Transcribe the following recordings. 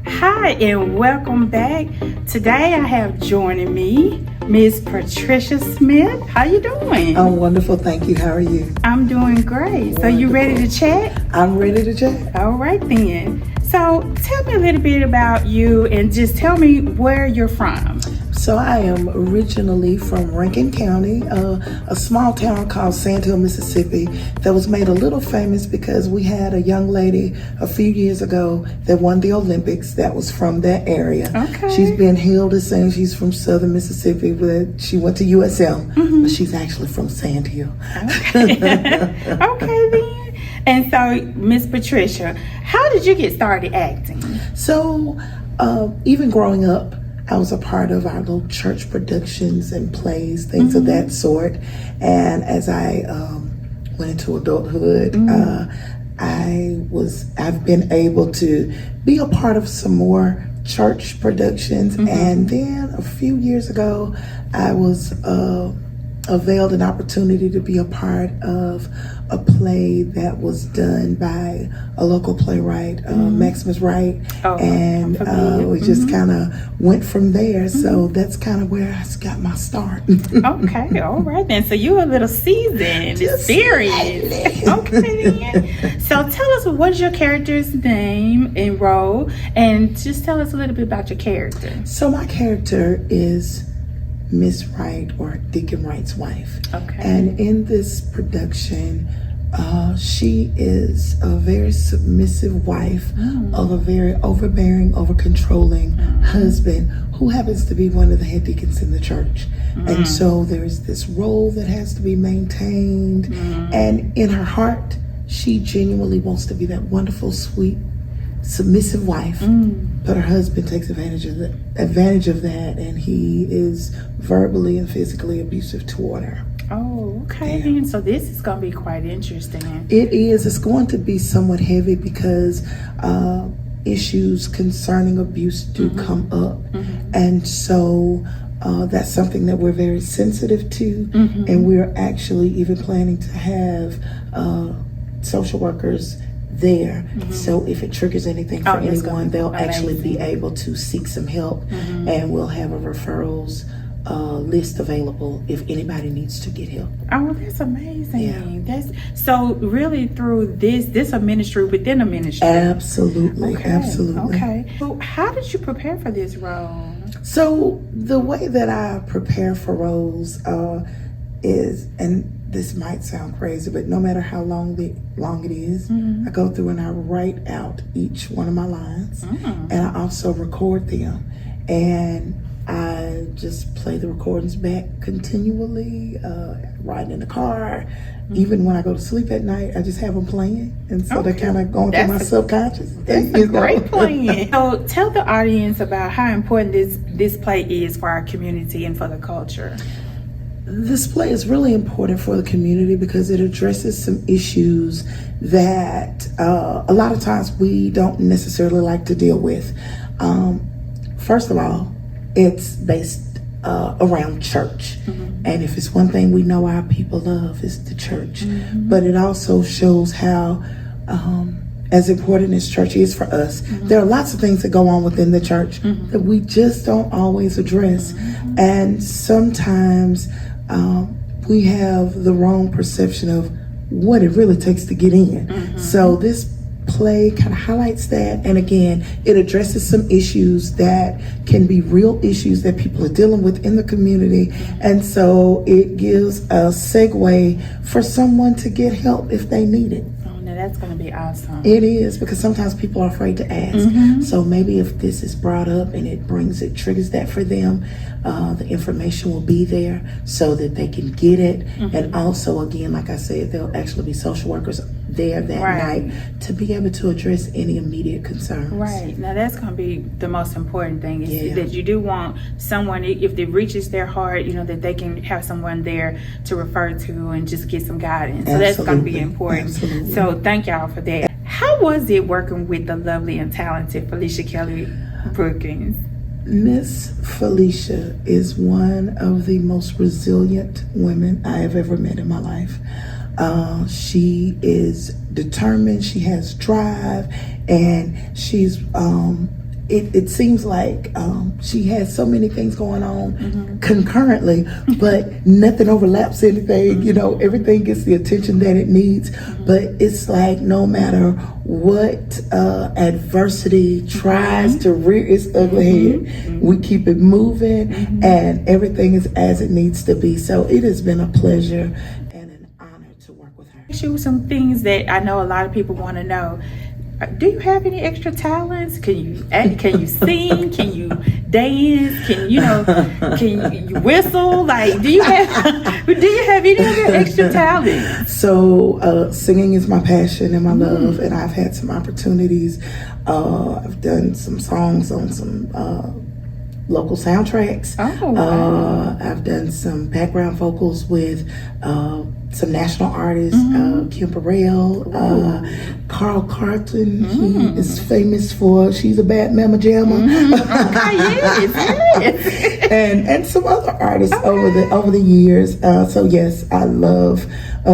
Hi and welcome back. Today I have joining me Miss Patricia Smith. How you doing? I'm wonderful, thank you. How are you? I'm doing great. Wonderful. So you ready to chat? I'm ready to chat. All right then. So tell me a little bit about you and just tell me where you're from. So I am originally from Rankin County, a small town called Sand Hill, Mississippi, that was made a little famous because we had a young lady a few years ago that won the Olympics that was from that area. Okay. She's been hailed as saying she's from Southern Mississippi, but she went to USM, but she's actually from Sand Hill. Okay. Okay then. And so, Miss Patricia, how did you get started acting? So, even growing up, I was a part of our little church productions and plays, things of that sort. And as I went into adulthood, I've been able to be a part of some more church productions. And then a few years ago, I was availed an opportunity to be a part of a play that was done by a local playwright, Maximus Wright, and we just kind of went from there. So that's kind of where I got my start. Okay, all right then. So you're a little seasoned, experienced. Okay then. So tell us, what's your character's name and role, and just tell us a little bit about your character. So my character is Miss Wright, or Deacon Wright's wife. Okay. And in this production, she is a very submissive wife of a very overbearing, over-controlling husband who happens to be one of the head deacons in the church. And so there's this role that has to be maintained. And in her heart, she genuinely wants to be that wonderful, sweet, submissive wife, but her husband takes advantage of that, and he is verbally and physically abusive toward her. Oh, okay. Yeah. So this is going to be quite interesting. It is. It's going to be somewhat heavy because issues concerning abuse do come up, and so that's something that we're very sensitive to, and we're actually even planning to have social workers there. So if it triggers anything for anyone, they'll actually be able to seek some help, and we'll have a referrals list available if anybody needs to get help. Oh, that's amazing. Yeah. That's so really through this a ministry within a ministry. Absolutely. Okay. Absolutely. Okay. So how did you prepare for this role? So the way that I prepare for roles is, and this might sound crazy, but no matter how long it is, I go through and I write out each one of my lines, and I also record them, and I just play the recordings back continually, riding in the car. Even when I go to sleep at night, I just have them playing, and so they're kind of going through my subconscious. That's a great plan. So tell the audience about how important this play is for our community and for the culture. This play is really important for the community because it addresses some issues that a lot of times we don't necessarily like to deal with. First of all, it's based around church. And if it's one thing we know our people love, it's the church. But it also shows how as important as church is for us, there are lots of things that go on within the church that we just don't always address. And sometimes we have the wrong perception of what it really takes to get in. So this play kind of highlights that, and again, it addresses some issues that can be real issues that people are dealing with in the community, and so it gives a segue for someone to get help if they need it. That's going to be awesome. It is, because sometimes people are afraid to ask. So maybe if this is brought up and it triggers that for them, the information will be there so that they can get it. And also, again, like I said, there'll actually be social workers there that night to be able to address any immediate concerns. Right. Now that's going to be the most important thing, is that you do want someone, if it reaches their heart, that they can have someone there to refer to and just get some guidance. So that's going to be important. So thank y'all for that. How was it working with the lovely and talented Felicia Kelly-BROOKINS? Miss Felicia is one of the most resilient women I have ever met in my life. She is determined, she has drive, and she's it seems like she has so many things going on concurrently, but nothing overlaps anything. You know, everything gets the attention that it needs. But it's like no matter what adversity tries to rear its ugly head, we keep it moving, and everything is as it needs to be. So it has been a pleasure and an honor to work with her. Show some things that I know a lot of people want to know. Do you have any extra talents? Can you act? Can you sing? Can you dance? Can you whistle? Like, do you have any other extra talents? So singing is my passion and my love, and I've had some opportunities. I've done some songs on some local soundtracks. Oh, wow. I've done some background vocals with some national artists, Kim Burrell, Carl Carlton. He is famous for She's a Bad Mama Jamma. Yes. and some other artists over the years. So yes, I love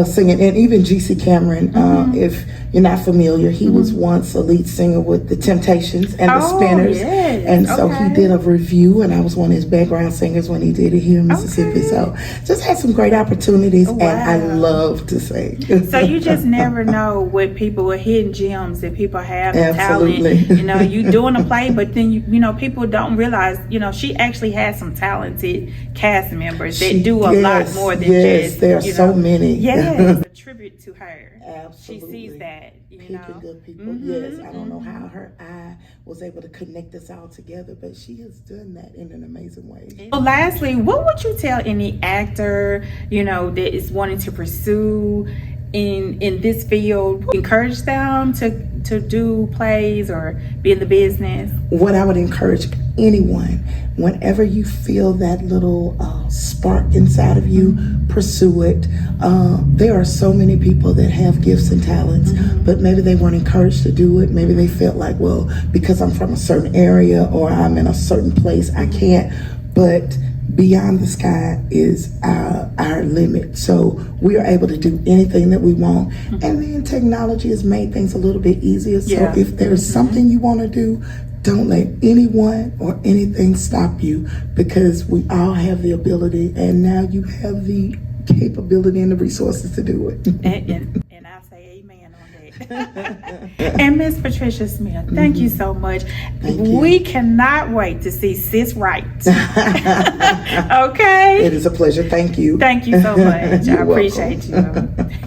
singing, and even G.C. Cameron. If you're not familiar, he was once a lead singer with the Temptations and the Spinners, and so he did a review, and I was one of his background singers when he did it here in Mississippi. So just had some great opportunities, and I love to sing. So you just never know what people are hidden gems that people have Absolutely. talent. You know, you doing a play, but then you know people don't realize. You know, she actually has some talented cast members that do a lot more than just. There are so many. Yes, a tribute to her. Absolutely. She sees that. You know, good people. Yes, I don't know how her eye was able to connect us all together, but she has done that in an amazing way. Well, lastly, what would you tell any actor, you know, that is wanting to pursue in this field? Encourage them to do plays or be in the business? What I would encourage anyone, whenever you feel that little spark inside of you, pursue it. There are so many people that have gifts and talents, but maybe they weren't encouraged to do it. Maybe they felt like, well, because I'm from a certain area or I'm in a certain place, I can't. But beyond the sky is our limit. So we are able to do anything that we want. And then technology has made things a little bit easier. So if there's something you want to do, don't let anyone or anything stop you, because we all have the ability, and now you have the capability and the resources to do it. And I'll say amen on that. And Miss Patricia Smith, thank you so much. We cannot wait to see Sis Right. Okay? It is a pleasure. Thank you. Thank you so much. I You're appreciate welcome. you.